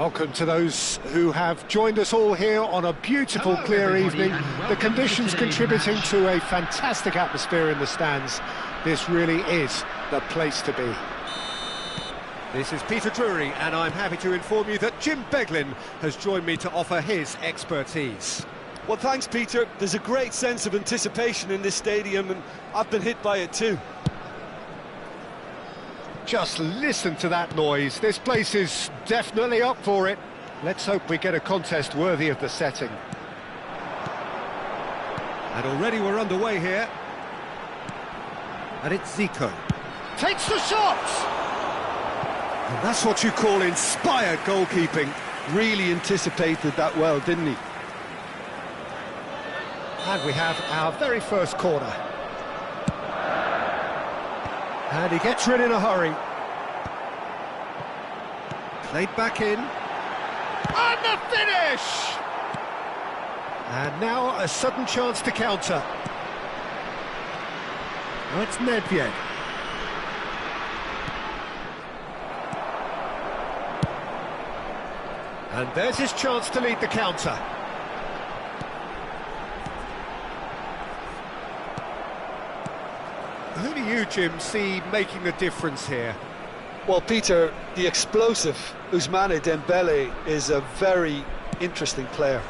Welcome to those who have joined us all here on a beautiful, clear evening. The conditions contributing to a fantastic atmosphere in the stands. This really is the place to be. This is Peter Drury, and I'm happy to inform you that Jim Beglin has joined me to offer his expertise. Well, thanks, Peter. There's a great sense of anticipation in this stadium, and I've been hit by it too. Just listen to that noise. This place is definitely up for it. Let's hope we get a contest worthy of the setting. And already we're underway here. And it's Zico. Takes the shot! And that's what you call inspired goalkeeping. Really anticipated that well, didn't he? And we have our very first corner. And he gets rid in a hurry. Played back in. And the finish! And now a sudden chance to counter. Now it's Nedved. And there's his chance to lead the counter. Who do you, Jim, see making the difference here? Well, Peter, the explosive Ousmane Dembele is a very interesting player.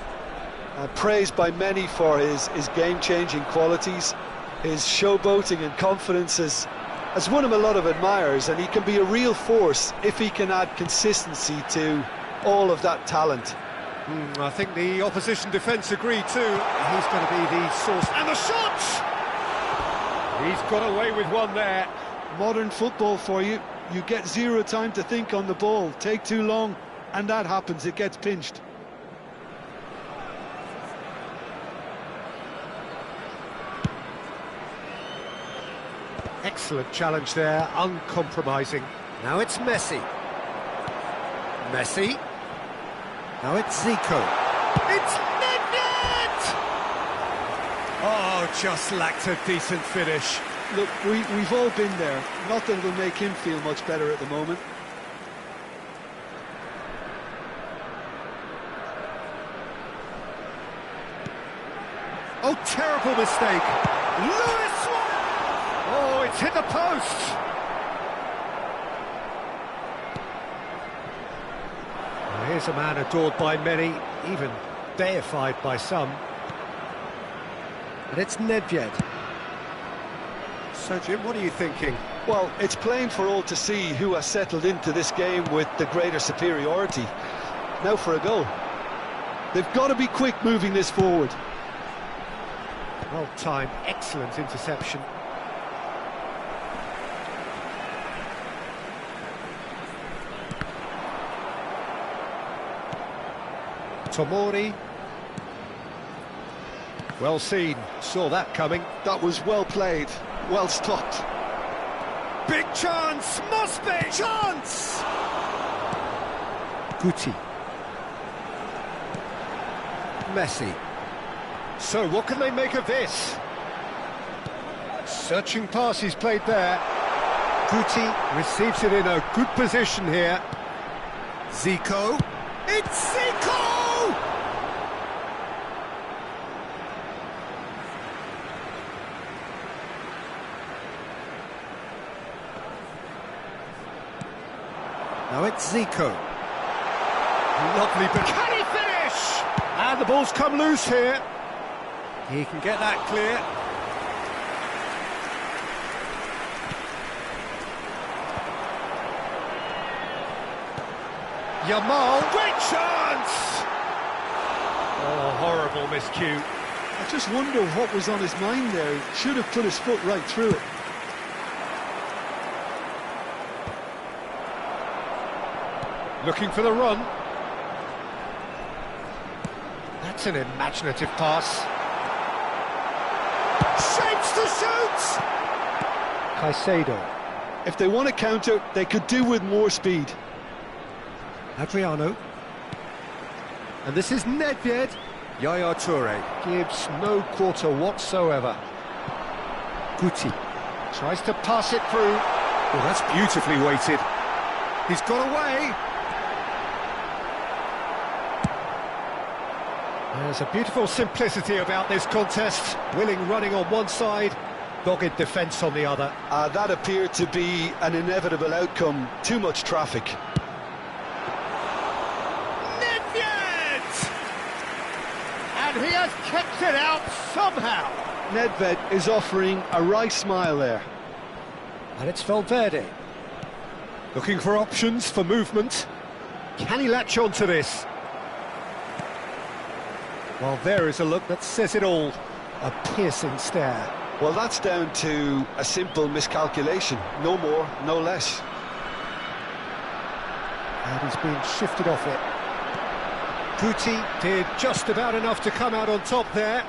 Praised by many for his game-changing qualities. His showboating and confidence has won him a lot of admirers, and he can be a real force if he can add consistency to all of that talent. I think the opposition defence agree too. He's going to be the source. And the shot! He's got away with one there. Modern football for you. You get zero time to think on the ball. Take too long, and that happens. It gets pinched. Excellent challenge there, uncompromising. Now it's Messi. Messi. Now it's Zico. It's Nedved! Oh, just lacked a decent finish. Look, we've all been there. Nothing will make him feel much better at the moment. Oh, terrible mistake. Lewis! Oh, it's hit the post. Well, here's a man adored by many, even deified by some. And it's Nedved. So, Jim, what are you thinking? Well, it's plain for all to see who has settled into this game with the greater superiority. Now for a goal. They've got to be quick moving this forward. Well timed, excellent interception. Tomori. Well seen, saw that coming. That was well played, well stopped. Big chance, must be! Chance! Guti. Messi. So, what can they make of this? Searching pass he's played there. Guti receives it in a good position here. Zico. It's Zico! Now it's Zico. Lovely, but can he finish? And the ball's come loose here. He can get that clear. Yamal, great chance! Oh, horrible miscue. I just wonder what was on his mind there. He should have put his foot right through it. Looking for the run. That's an imaginative pass. Shapes to shoot! Caicedo. If they want to counter, they could do with more speed. Adriano. And this is Nedved. Yaya Toure gives no quarter whatsoever. Guti tries to pass it through. Oh, that's beautifully weighted. He's got away. There's a beautiful simplicity about this contest. Willing running on one side, dogged defence on the other. That appeared to be an inevitable outcome. Too much traffic. Nedved! And he has kept it out somehow. Nedved is offering a wry smile there. And it's Valverde. Looking for options for movement. Can he latch on to this? Well, there is a look that says it all. A piercing stare. Well, that's down to a simple miscalculation. No more, no less. And he's been shifted off it. Guti did just about enough to come out on top there.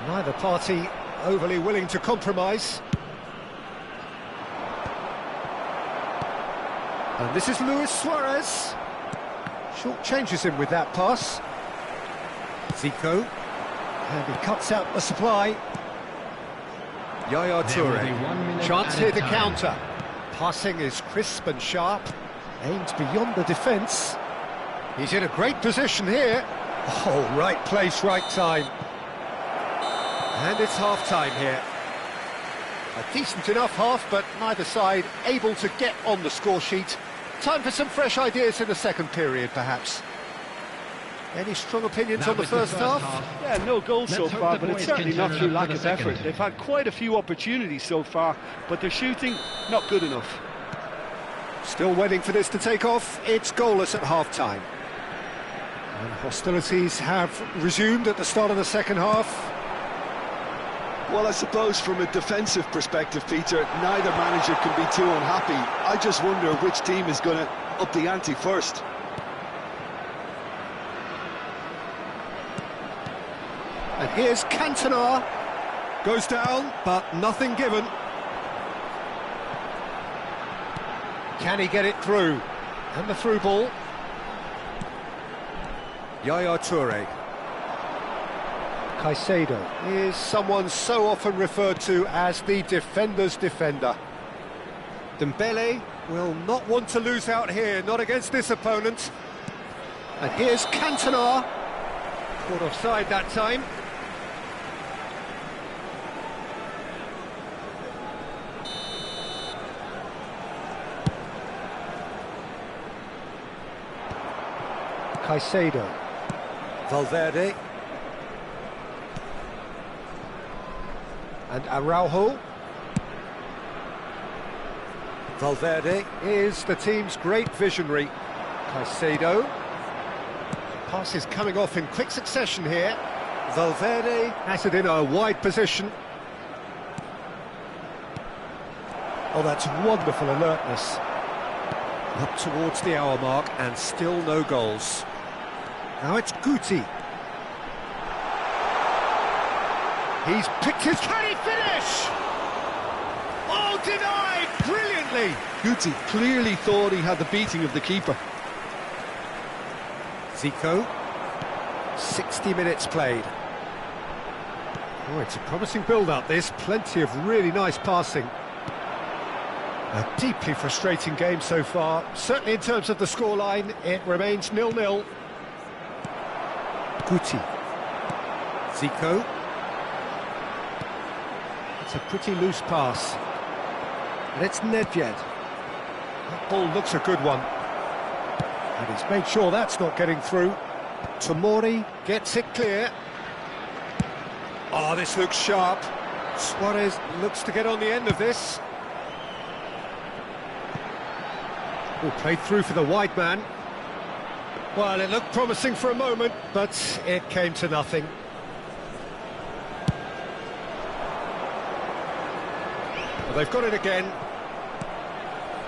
Neither party overly willing to compromise. And this is Luis Suarez. Short changes him with that pass. Zico. And he cuts out the supply. Yaya Toure. Chance here to counter. Passing is crisp and sharp. Aimed beyond the defence. He's in a great position here. Oh, right place, right time. And it's half-time here. A decent enough half, but neither side able to get on the score sheet. Time for some fresh ideas in the second period, perhaps. Any strong opinions on the first half? Yeah, no goals so far, but it's certainly not through lack of effort. They've had quite a few opportunities so far, but their shooting, not good enough. Still waiting for this to take off. It's goalless at half-time. And hostilities have resumed at the start of the second half. Well, I suppose from a defensive perspective, Peter, neither manager can be too unhappy. I just wonder which team is going to up the ante first. And here's Cantona. Goes down, but nothing given. Can he get it through? And the through ball. Yaya Toure. Caicedo is someone so often referred to as the defender's defender. Dembele will not want to lose out here, not against this opponent. And here's Cantona. Caught offside that time. Caicedo. Valverde. And Araujo. Valverde is the team's great visionary. Caicedo. Passes coming off in quick succession here. Valverde has it in a wide position. Oh, that's wonderful alertness. Up towards the hour mark and still no goals. Now it's Guti. He's picked his... Can he finish? Oh, denied brilliantly. Guti clearly thought he had the beating of the keeper. Zico. 60 minutes played. Oh, it's a promising build-up, this. Plenty of really nice passing. A deeply frustrating game so far. Certainly in terms of the scoreline, it remains 0-0. Guti. Zico. It's a pretty loose pass. And it's Nedved. That ball looks a good one. And he's made sure that's not getting through. Tomori gets it clear. Oh, this looks sharp. Suarez looks to get on the end of this. Oh, played through for the wide man. Well, it looked promising for a moment, but it came to nothing. Well, they've got it again.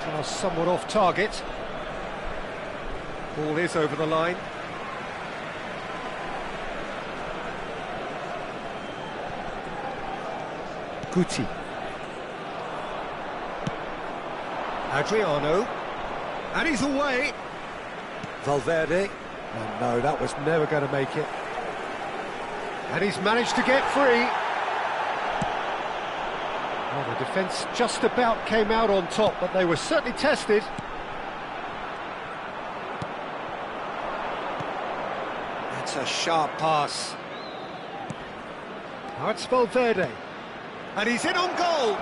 Pass somewhat off target. Ball is over the line. Guti. Adriano. And he's away. Valverde. Oh no, that was never going to make it. And he's managed to get free. Well, the defence just about came out on top, but they were certainly tested. It's a sharp pass. Now it's Valverde. And he's in on goal.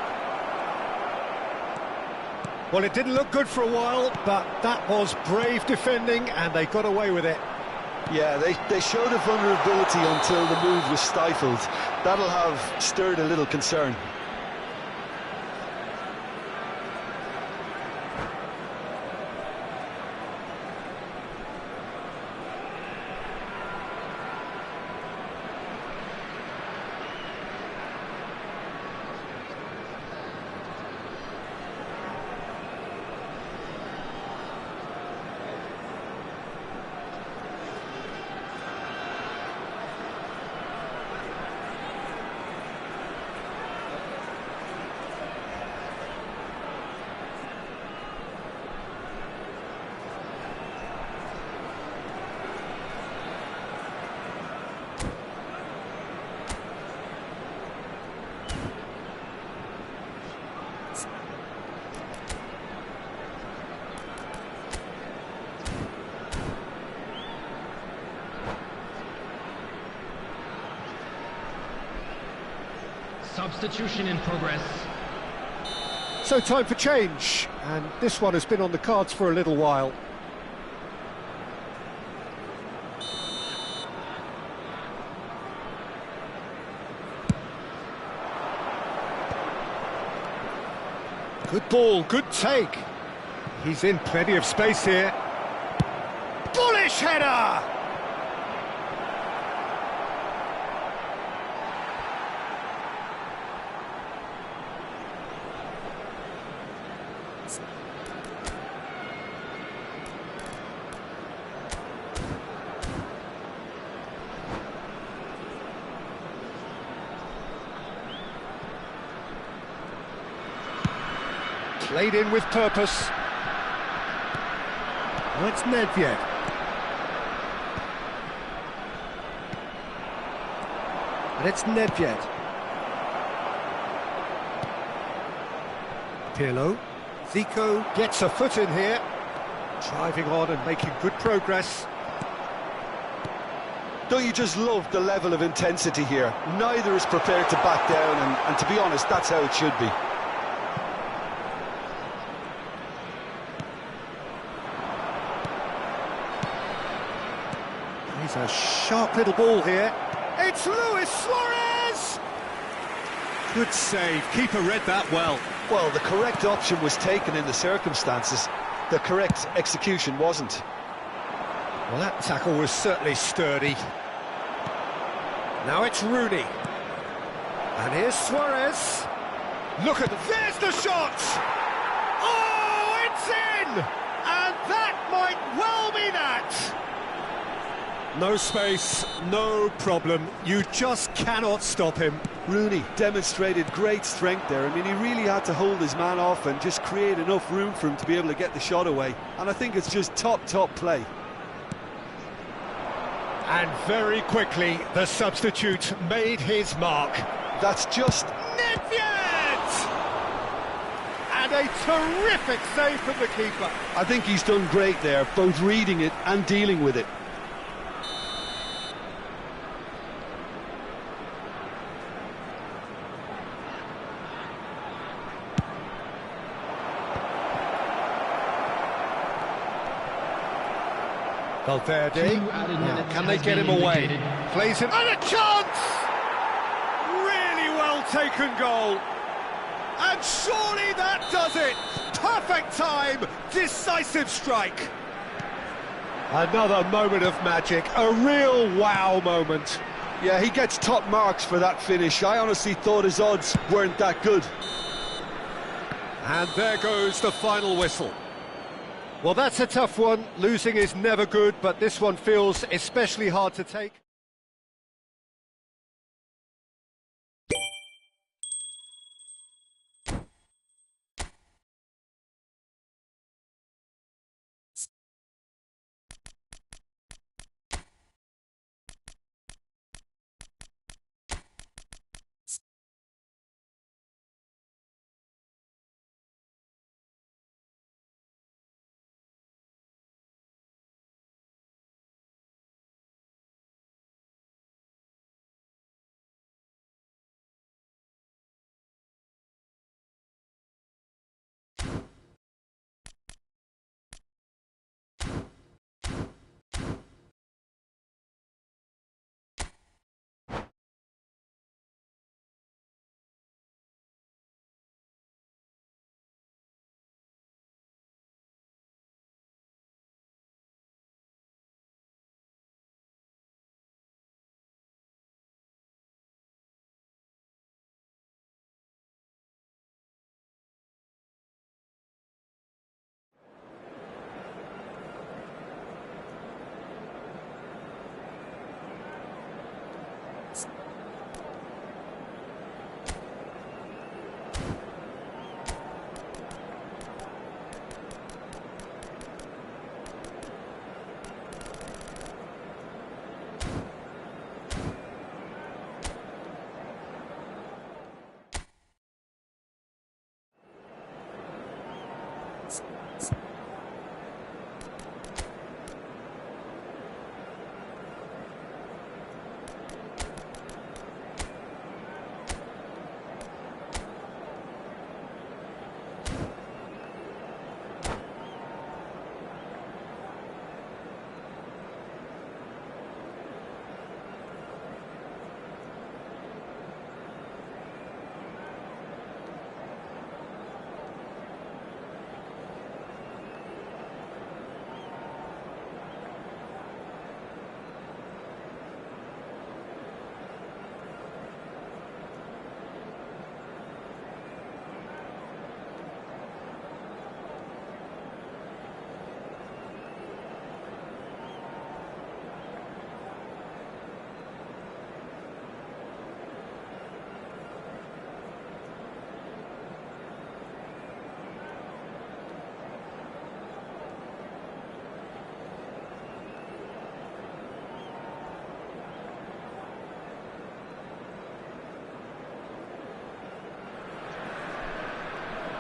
Well, it didn't look good for a while, but that was brave defending, and they got away with it. Yeah, they showed a vulnerability until the move was stifled. That'll have stirred a little concern. Substitution in progress. So time for change, and this one has been on the cards for a little while. Good ball, good take. He's in plenty of space here. Bullish header! Played in with purpose. Well, it's Nedved. And it's Nedved. Pirlo. Zico gets a foot in here. Driving on and making good progress. Don't you just love the level of intensity here? Neither is prepared to back down, and to be honest, that's how it should be. He's a sharp little ball here. It's Luis Suarez! Good save. Keeper read that well. Well, the correct option was taken in the circumstances. The correct execution wasn't. Well, that tackle was certainly sturdy. Now it's Rooney. And here's Suarez. Look at there's the shot! Oh, it's in! And that might well be that! No space, no problem. You just cannot stop him. Rooney demonstrated great strength there. I mean, he really had to hold his man off and just create enough room for him to be able to get the shot away. And I think it's just top play. And very quickly, the substitute made his mark. That's just Nedved! And a terrific save from the keeper. I think he's done great there, both reading it and dealing with it. Valverde, can they get him away? Plays him, and a chance! Really well taken goal. And surely that does it. Perfect time, decisive strike. Another moment of magic, a real wow moment. Yeah, he gets top marks for that finish. I honestly thought his odds weren't that good. And there goes the final whistle. Well, that's a tough one. Losing is never good, but this one feels especially hard to take.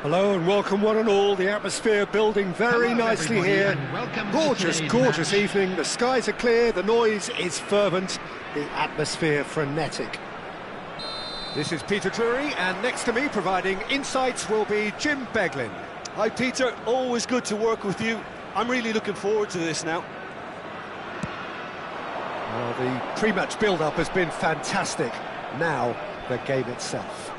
Hello and welcome one and all. The atmosphere building very nicely here. Gorgeous, gorgeous evening. The skies are clear, the noise is fervent, the atmosphere frenetic. This is Peter Drury, and next to me providing insights will be Jim Beglin. Hi Peter, always good to work with you. I'm really looking forward to this now. Well, the pre-match build-up has been fantastic. Now, the game itself.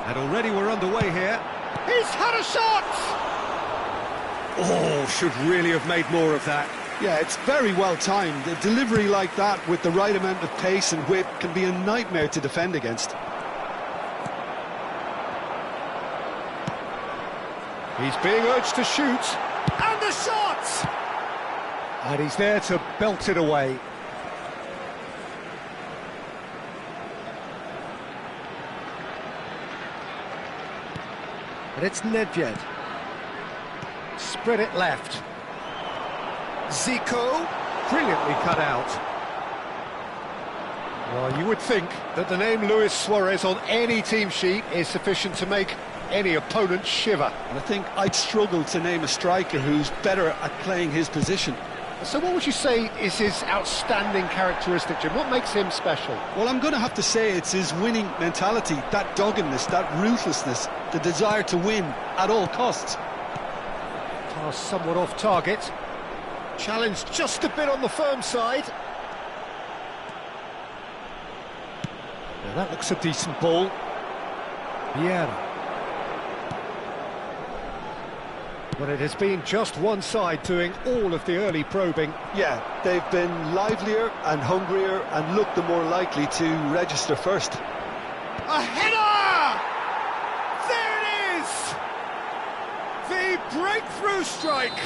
And already we're underway here. He's had a shot! Oh, should really have made more of that. Yeah, it's very well timed. A delivery like that with the right amount of pace and whip can be a nightmare to defend against. He's being urged to shoot. And the shot! And he's there to belt it away. And it's Nedved. Spread it left. Zico, brilliantly cut out. Well, you would think that the name Luis Suarez on any team sheet is sufficient to make any opponent shiver. And I think I'd struggle to name a striker who's better at playing his position. So what would you say is his outstanding characteristic, Jim? What makes him special? Well, I'm going to have to say it's his winning mentality, that doggedness, that ruthlessness, the desire to win at all costs. Pass somewhat off target. Challenge just a bit on the firm side. Now that looks a decent ball. Vieira. But it has been just one side doing all of the early probing. Yeah, they've been livelier and hungrier and looked the more likely to register first. A header! There it is! The breakthrough strike!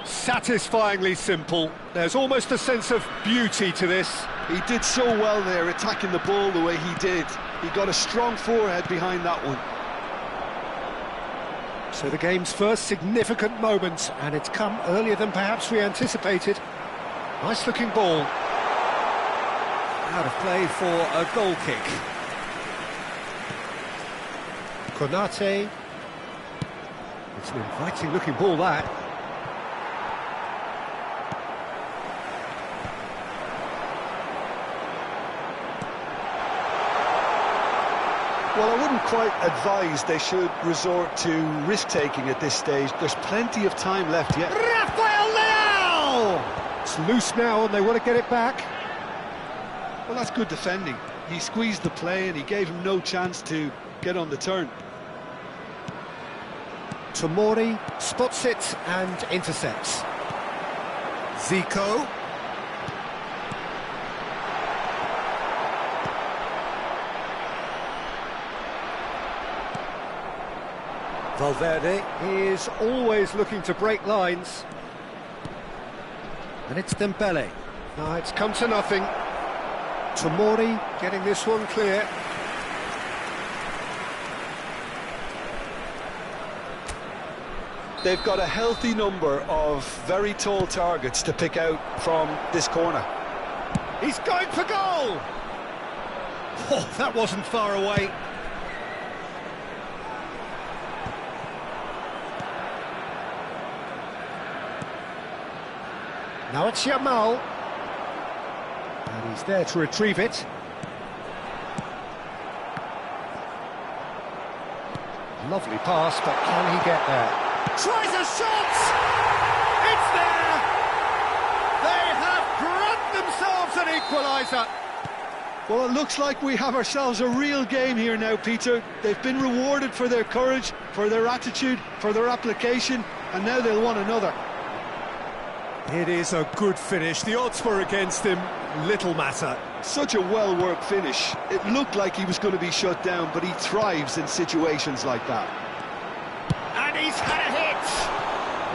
Satisfyingly simple. There's almost a sense of beauty to this. He did so well there, attacking the ball the way he did. He got a strong forehead behind that one. So the game's first significant moment, and it's come earlier than perhaps we anticipated. Nice looking ball. Out of play for a goal kick. Konate. It's an inviting looking ball, that. Well, I wouldn't quite advise they should resort to risk-taking at this stage. There's plenty of time left yet. Rafael Leao! It's loose now and they want to get it back. Well, that's good defending. He squeezed the play and he gave him no chance to get on the turn. Tomori spots it and intercepts. Zico. Valverde is always looking to break lines. And it's Dembele. Now it's come to nothing. Tomori getting this one clear. They've got a healthy number of very tall targets to pick out from this corner. He's going for goal! Oh, that wasn't far away. Now it's Yamal. And he's there to retrieve it. Lovely pass, but can he get there? Tries a shot! It's there! They have grabbed themselves an equaliser! Well, it looks like we have ourselves a real game here now, Peter. They've been rewarded for their courage, for their attitude, for their application, and now they'll want another. It is a good finish. The odds were against him. Little matter. Such a well-worked finish. It looked like he was going to be shut down, but he thrives in situations like that. And he's had a hit!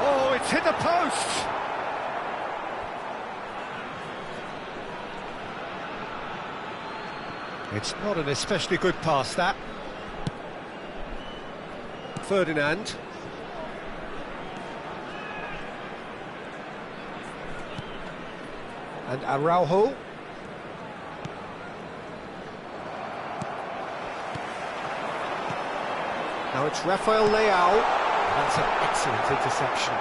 Oh, it's hit the post! It's not an especially good pass, that. Ferdinand. And Araujo. Now it's Rafael Leao. That's an excellent interception.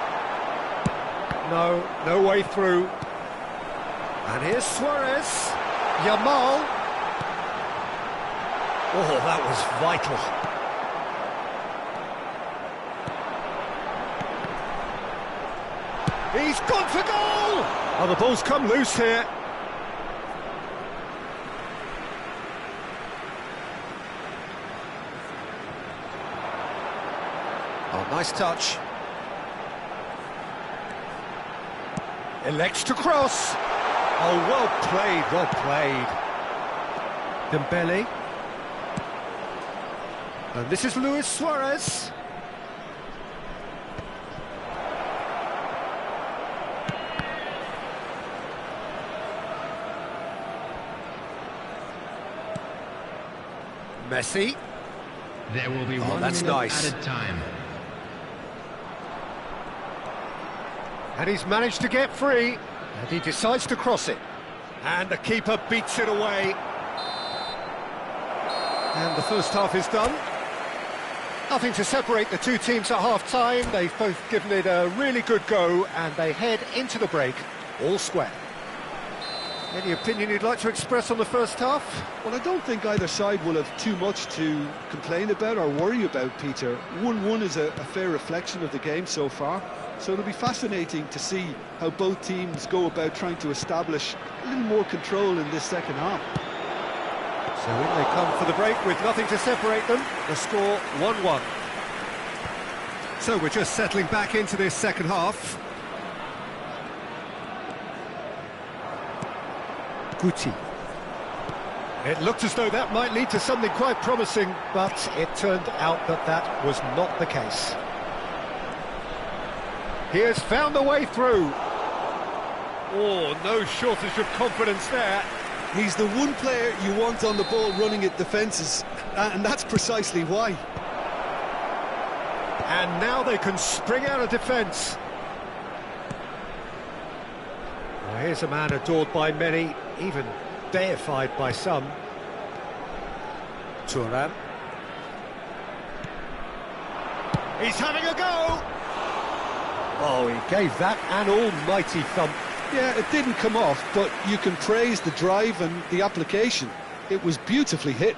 No way through. And here's Suarez. Yamal. Oh, that was vital. He's gone for goal! Oh, the ball's come loose here. Oh, nice touch. Elects to cross. Oh, well played, well played. Dembele. And this is Luis Suarez. Messi. There will be 1 that's minute nice. added time. And he's managed to get free, and he decides to cross it. And the keeper beats it away. And the first half is done. Nothing to separate the two teams at half-time. They've both given it a really good go, and they head into the break all square. Any opinion you'd like to express on the first half? Well, I don't think either side will have too much to complain about or worry about, Peter. 1-1 is a fair reflection of the game so far, so it'll be fascinating to see how both teams go about trying to establish a little more control in this second half. So in they come for the break with nothing to separate them. The score 1-1. So we're just settling back into this second half. Guti. It looked as though that might lead to something quite promising, but it turned out that that was not the case. He has found a way through. Oh, no shortage of confidence there. He's the one player you want on the ball running at defences, and that's precisely why. And now they can spring out of defence. Well, here's a man adored by many, even deified by some. Thuram. He's having a go! Oh, he gave that an almighty thump. Yeah, it didn't come off, but you can praise the drive and the application. It was beautifully hit.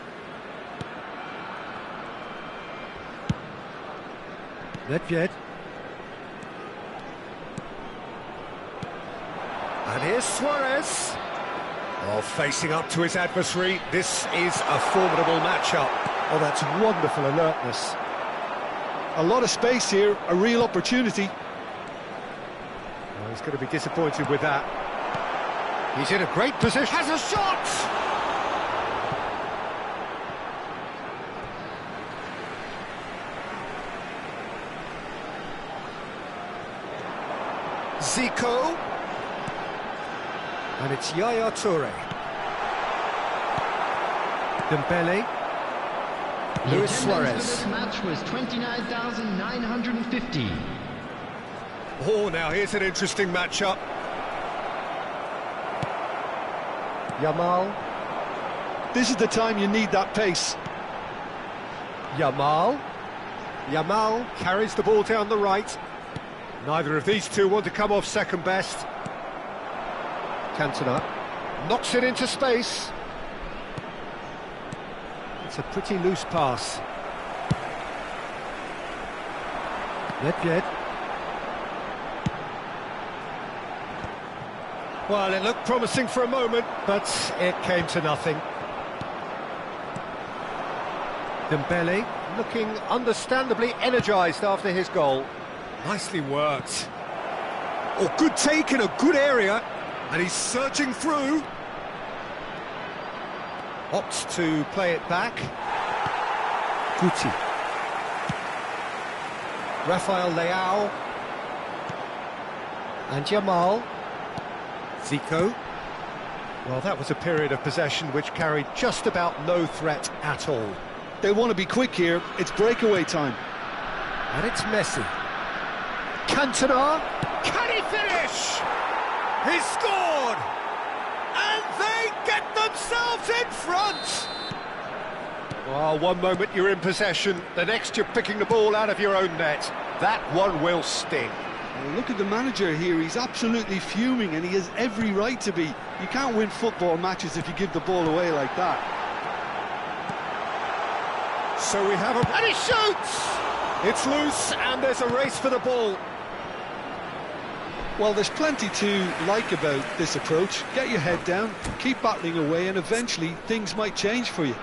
Nedved. And here's Suarez. Oh, facing up to his adversary. This is a formidable matchup. Oh, that's wonderful alertness. A lot of space here, a real opportunity. Oh, he's going to be disappointed with that. He's in a great position. Has a shot! Zico. And it's Yaya Toure. Dembele. Luis Suarez. This match was 29,950. Oh, now here's an interesting matchup. Yamal. This is the time you need that pace. Yamal. Yamal carries the ball down the right. Neither of these two want to come off second best. Cantona knocks it into space. It's a pretty loose pass. Nedved. Well, it looked promising for a moment, but it came to nothing. Dembele looking understandably energised after his goal. Nicely worked. Oh, good take in a good area. And he's searching through. Opts to play it back. Guti. Rafael Leao. And Yamal. Zico. Well, that was a period of possession which carried just about no threat at all. They want to be quick here. It's breakaway time. And it's Messi. Cantona. Can he finish? He's scored! And they get themselves in front! Oh, one moment you're in possession, the next you're picking the ball out of your own net. That one will sting. Well, look at the manager here, he's absolutely fuming and he has every right to be. You can't win football matches if you give the ball away like that. So we have and he shoots! It's loose and there's a race for the ball. Well, there's plenty to like about this approach. Get your head down, keep battling away, and eventually things might change for you.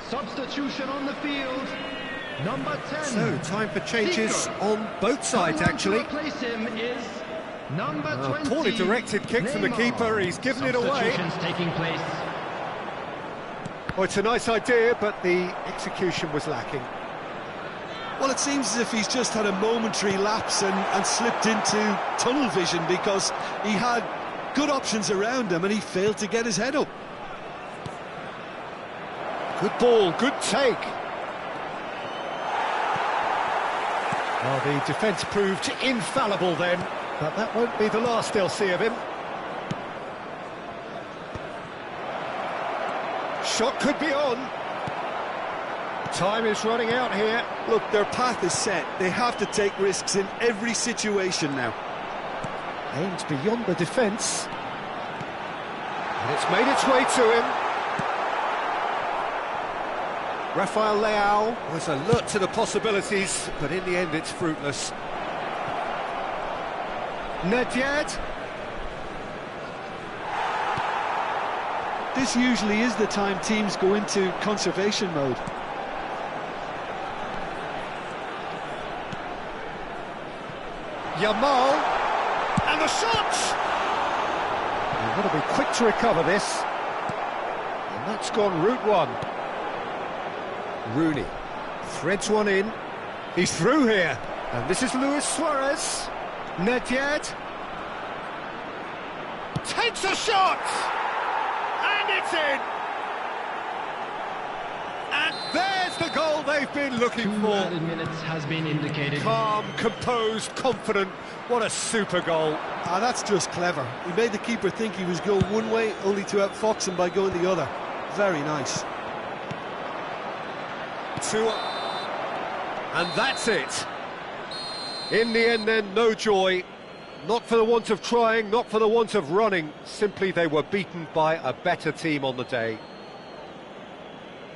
Substitution on the field, number 10. So, time for changes on both sides, actually. To replace him is number 20. Poorly directed kick from the keeper, he's given it away. Substitutions taking place. Oh, it's a nice idea, but the execution was lacking. Well, it seems as if he's just had a momentary lapse and slipped into tunnel vision because he had good options around him and he failed to get his head up. Good ball, good take. Well, the defence proved infallible then, but that won't be the last they'll see of him. Shot could be on. Time is running out here. Look, their path is set. They have to take risks in every situation now. Aims beyond the defence. And it's made its way to him. Rafael Leao was alert to the possibilities, but in the end it's fruitless. Nedved. This usually is the time teams go into conservation mode. Yamal. And the shot! You've got to be quick to recover this. And that's gone route one. Rooney threads one in. He's through here. And this is Luis Suarez. Nedved takes a shot! And it's in! And there's the goal they've been looking for. 2 minutes has been indicated. Calm, composed, confident. What a super goal. Ah, that's just clever. He made the keeper think he was going one way, only to outfox him by going the other. Very nice. And that's it. In the end then, no joy. Not for the want of trying, not for the want of running. Simply they were beaten by a better team on the day.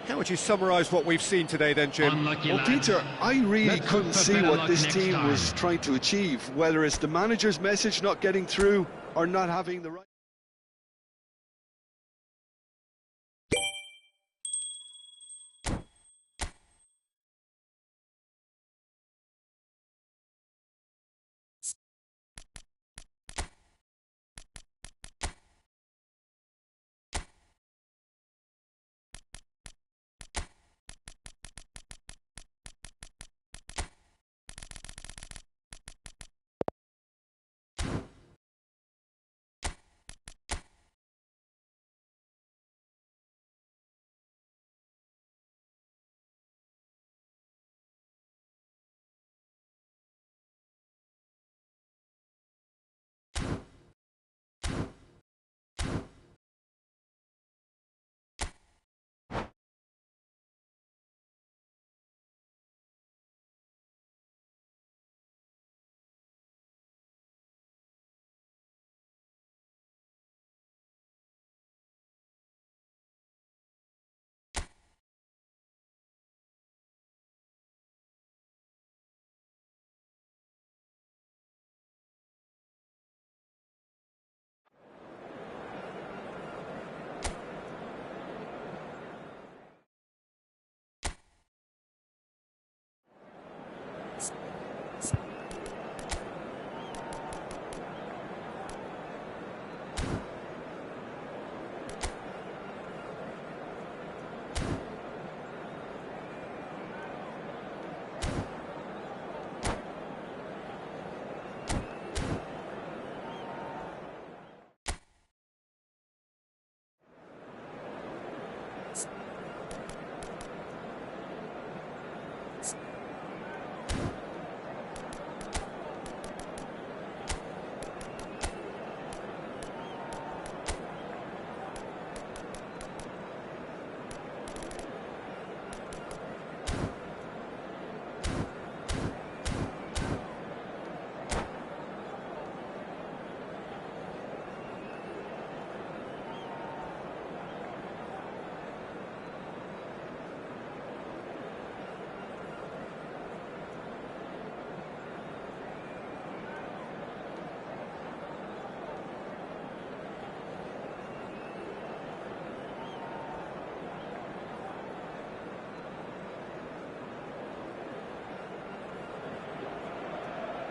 How would you summarise what we've seen today then, Jim? Unlucky Well, lads. Peter, I really Let's couldn't hope for see better what luck this next team time. was trying to achieve, whether it's the manager's message not getting through or not having the right...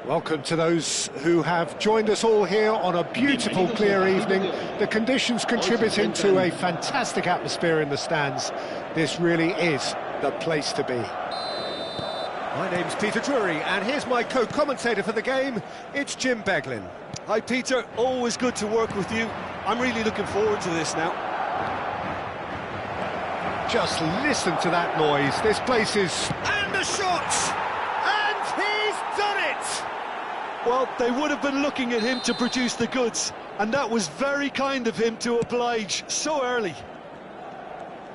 Welcome to those who have joined us all here on a beautiful, clear evening. The conditions contributing to a fantastic atmosphere in the stands. This really is the place to be. My name's Peter Drury, and here's my co-commentator for the game. It's Jim Beglin. Hi Peter, always good to work with you. I'm really looking forward to this now. Just listen to that noise. This place is... And the shot! And he's done it! Well, they would have been looking at him to produce the goods, and that was very kind of him to oblige so early.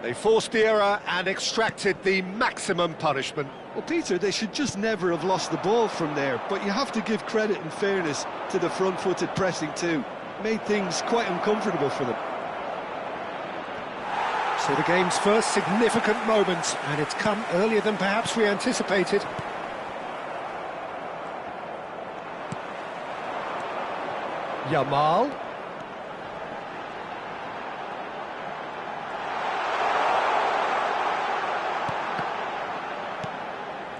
They forced the error and extracted the maximum punishment. Well, Peter, they should just never have lost the ball from there, but you have to give credit and fairness to the front-footed pressing too. Made things quite uncomfortable for them. So the game's first significant moment, and it's come earlier than perhaps we anticipated. Yamal.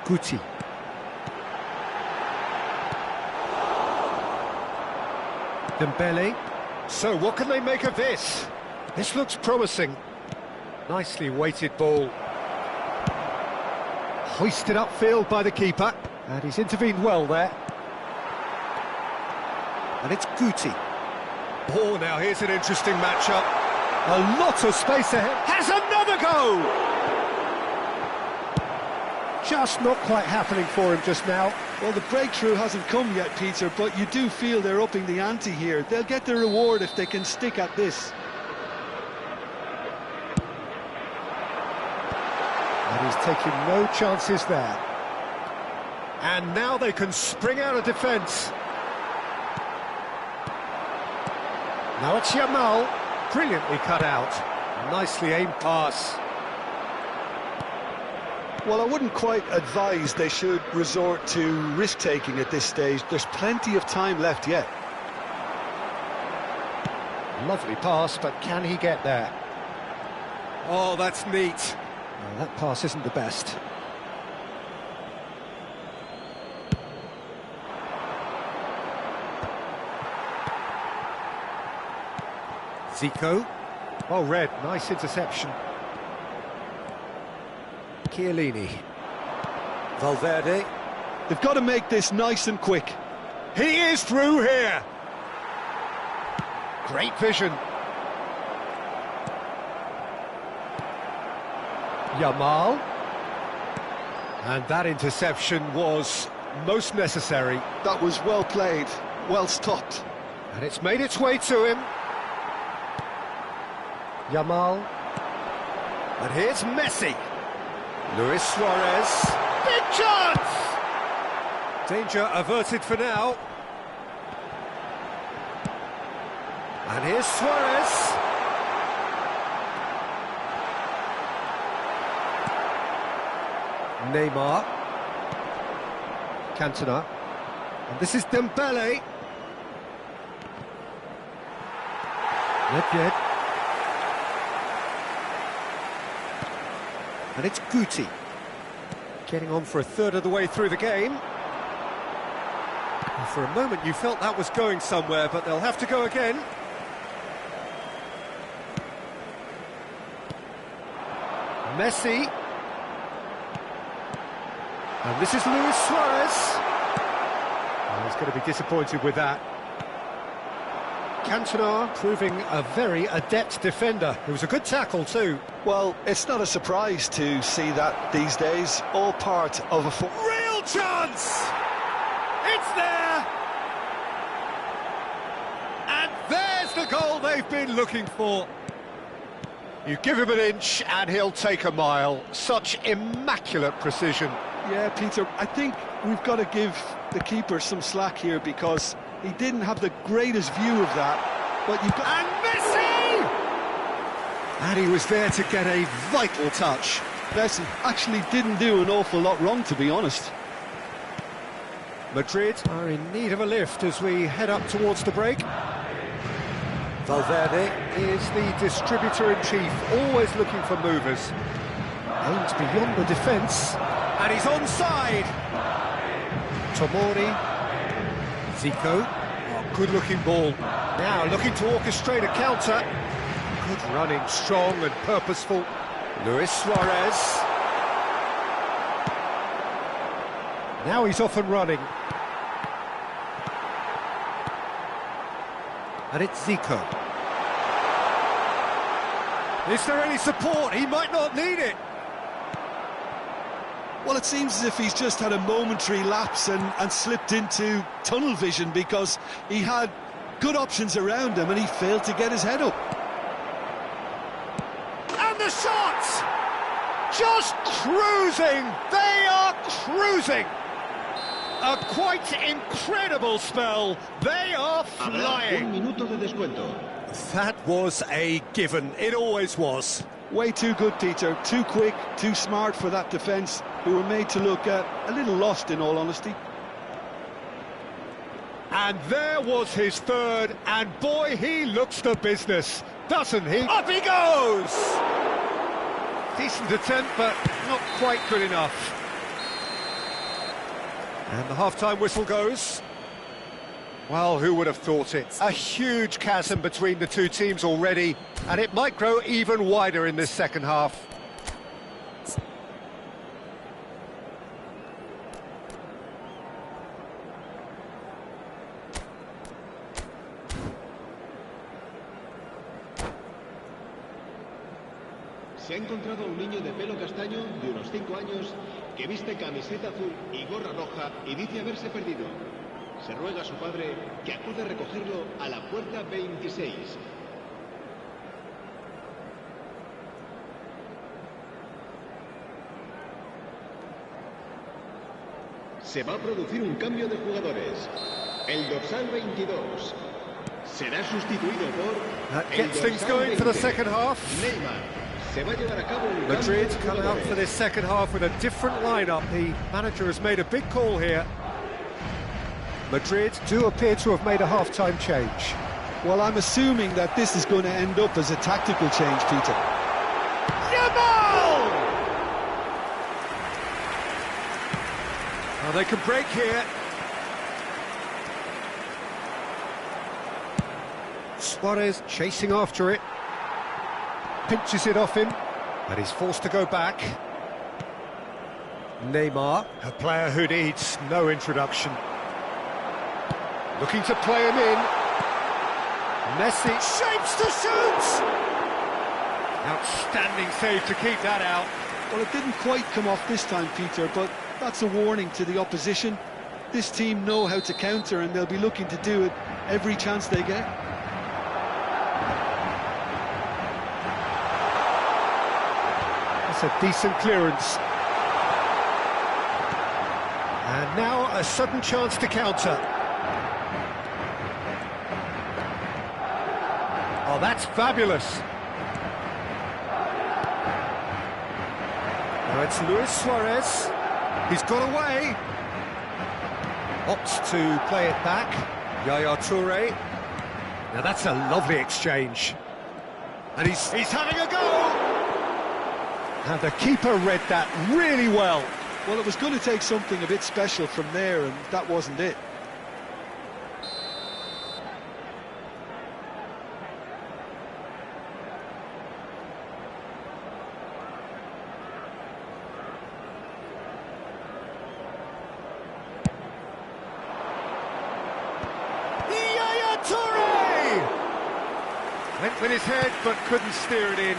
Guti. Dembele. So what can they make of this? This looks promising. Nicely weighted ball. Hoisted upfield by the keeper, and he's intervened well there. And it's Guti. Oh, now here's an interesting matchup. A lot of space ahead. Has another go! Just not quite happening for him just now. Well, the breakthrough hasn't come yet, Peter, but you do feel they're upping the ante here. They'll get their reward if they can stick at this. And he's taking no chances there. And now they can spring out of defence. Now it's Yamal. Brilliantly cut out. Nicely aimed pass. Well, I wouldn't quite advise they should resort to risk-taking at this stage. There's plenty of time left yet. Lovely pass, but can he get there? Oh, that's neat. No, that pass isn't the best. Zico. Oh, Red, nice interception. Chiellini. Valverde. They've got to make this nice and quick. He is through here. Great vision. Yamal. And that interception was most necessary. That was well played, well stopped. And it's made its way to him. Yamal. And here's Messi. Luis Suarez. Big chance! Danger averted for now. And here's Suarez. Neymar. Cantona. And this is Dembele. Nedved. And it's Guti. Getting on for a third of the way through the game. And for a moment you felt that was going somewhere, but they'll have to go again. Messi. And this is Luis Suarez. Oh, he's going to be disappointed with that. Cantona proving a very adept defender. It was a good tackle too. Well, it's not a surprise to see that these days. All part of a... Real chance! It's there! And there's the goal they've been looking for. You give him an inch and he'll take a mile. Such immaculate precision. Yeah, Peter, I think we've got to give the keeper some slack here because he didn't have the greatest view of that. But you've got... And Messi! And he was there to get a vital touch. Messi actually didn't do an awful lot wrong, to be honest. Madrid are in need of a lift as we head up towards the break. Valverde is the distributor-in-chief, always looking for movers. Aims beyond the defence. And he's onside. Tomori. Zico. Oh, good-looking ball. Now looking to orchestrate a counter. Good running, strong and purposeful. Luis Suarez. Now he's off and running. And it's Zico. Is there any support? He might not need it. Well, it seems as if he's just had a momentary lapse and slipped into tunnel vision, because he had good options around him and he failed to get his head up. And the shots! Just cruising! They are cruising! A quite incredible spell. They are flying. That was a given. It always was. Way too good, Peter. Too quick, too smart for that defence, who were made to look a little lost, in all honesty. And there was his third, and boy, he looks the business, doesn't he? Up he goes! Decent attempt, but not quite good enough. And the half-time whistle goes. Well, who would have thought it? A huge chasm between the two teams already, and it might grow even wider in this second half. Se ha encontrado un niño de pelo castaño de unos 5 años que viste camiseta azul y gorra roja y dice haberse perdido. Se ruega a su padre que acude a recogerlo a la puerta 26. Se va a producir un cambio de jugadores. El dorsal 22 será sustituido por... That gets things going for the second half. Neymar. Se va a llevar a cabo un Madrid cambio de come out jugadores. for this second half with a different lineup. The manager has made a big call here. Madrid do appear to have made a half-time change. Well, I'm assuming that this is going to end up as a tactical change, Peter. Yamal! Well, they can break here. Suarez chasing after it. Pinches it off him, but he's forced to go back. Neymar, a player who needs no introduction. Looking to play him in. Messi shapes to shoot! Outstanding save to keep that out. Well, it didn't quite come off this time, Peter, but that's a warning to the opposition. This team know how to counter, and they'll be looking to do it every chance they get. That's a decent clearance. And now a sudden chance to counter. Oh, that's fabulous. Now it's Luis Suarez. He's got away. Opts to play it back. Yaya Toure. Now that's a lovely exchange. And he's having a go! And the keeper read that really well. Well, it was going to take something a bit special from there, and that wasn't it. Yaya Toure! Went with his head, but couldn't steer it in.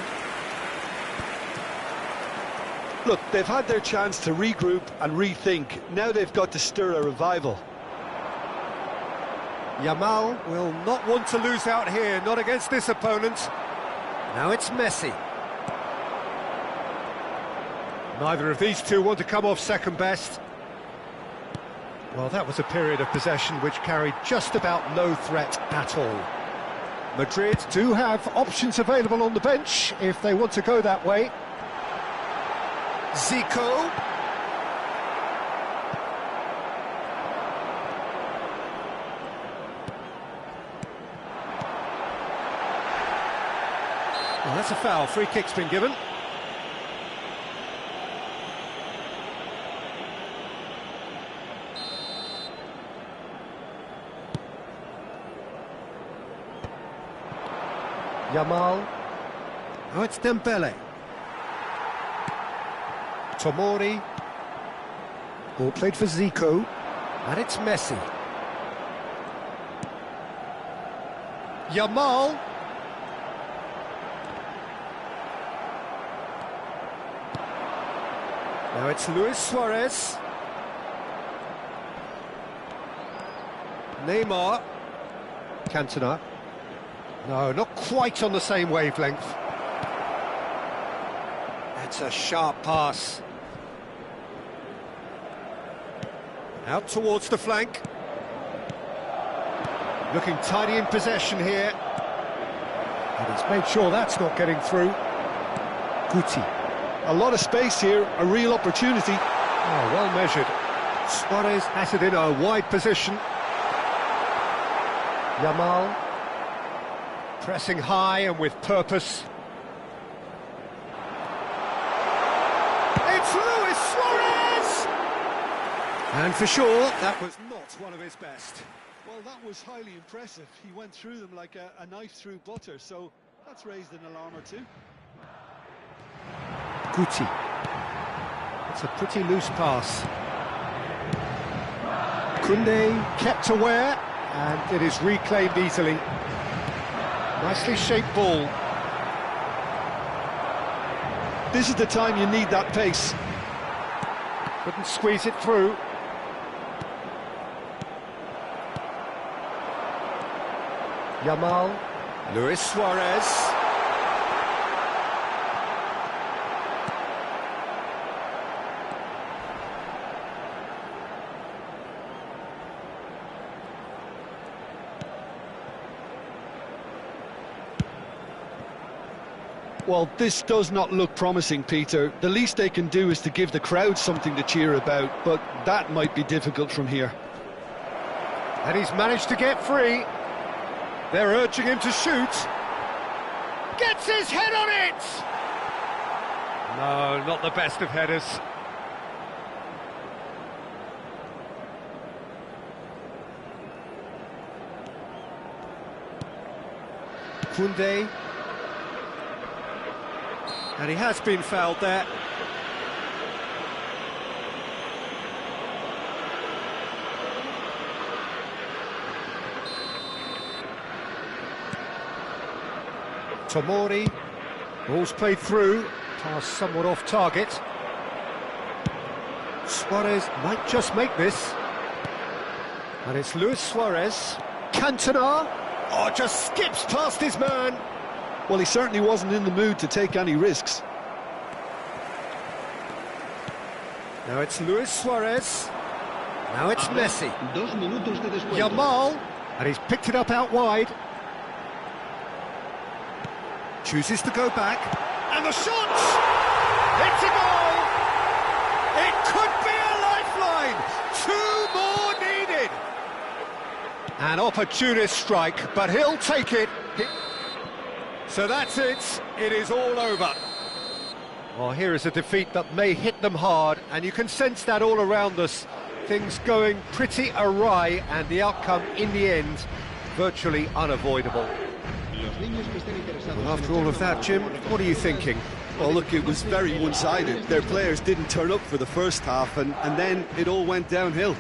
Look, they've had their chance to regroup and rethink. Now they've got to stir a revival. Yamal will not want to lose out here, not against this opponent. Now it's Messi. Neither of these two want to come off second best. Well, that was a period of possession which carried just about no threat at all. Madrid do have options available on the bench if they want to go that way. Zico. Well, that's a foul. Free kick's been given. Yamal. Oh, it's Dembele. Tomori. Ball played for Zico. And it's Messi. Yamal. Now it's Luis Suarez. Neymar. Cantona. No, not quite on the same wavelength. That's a sharp pass. Out towards the flank. Looking tidy in possession here. And he's made sure that's not getting through. Guti. A lot of space here, a real opportunity. Oh, well measured. Suarez has it in a wide position. Yamal. Pressing high and with purpose. It's Luis Suarez! And for sure, that was not one of his best. Well, that was highly impressive. He went through them like a knife through butter, so that's raised an alarm or two. Guti. It's a pretty loose pass. Koundé kept aware, and it is reclaimed easily. Nicely shaped ball. This is the time you need that pace. Couldn't squeeze it through. Yamal. Luis Suarez. Well, this does not look promising, Peter. The least they can do is to give the crowd something to cheer about, but that might be difficult from here. And he's managed to get free. They're urging him to shoot. Gets his head on it! No, not the best of headers. Koundé. And he has been fouled there. Tomori. Ball's played through. Pass somewhat off target. Suarez might just make this. And it's Luis Suarez. Cantona. Oh, just skips past his man. Well, he certainly wasn't in the mood to take any risks. Now it's Luis Suarez. Now it's Messi. 2 minutos de descuento. Yamal. And he's picked it up out wide. Chooses to go back. And the shot! It's a goal! It could be a lifeline! 2 more needed! An opportunist strike, but he'll take it. So that's it. It is all over. Well, here is a defeat that may hit them hard, and you can sense that all around us. Things going pretty awry, and the outcome, in the end, virtually unavoidable. Well, after all of that, Jim, what are you thinking? Well, look, it was very one-sided. Their players didn't turn up for the first half, and then it all went downhill.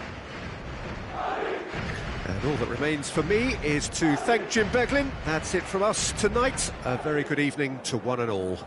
And all that remains for me is to thank Jim Beglin. That's it from us tonight. A very good evening to one and all.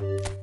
you